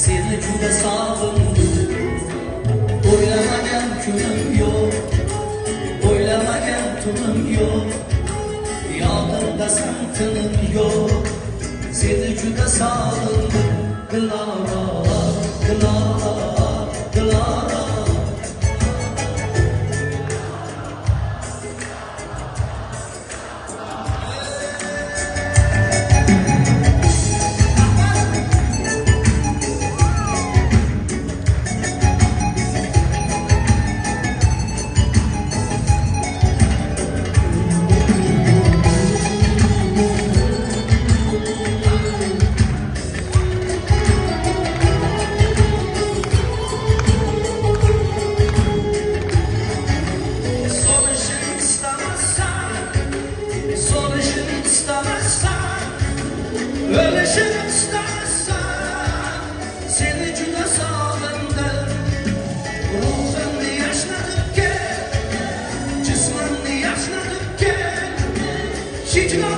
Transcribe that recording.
seni juda sog'indim. O'ylamagan kunim yo'q, o'ylamagan tunim yo'q, yodimdasan tinim yo'q, seni juda sog'indim. Dilara, Dilara, Dilara. Ölüşüm istemezsen seni juda sog'indim. Ruhimni yashnatib kel, jismimni yashnatib kel, hijron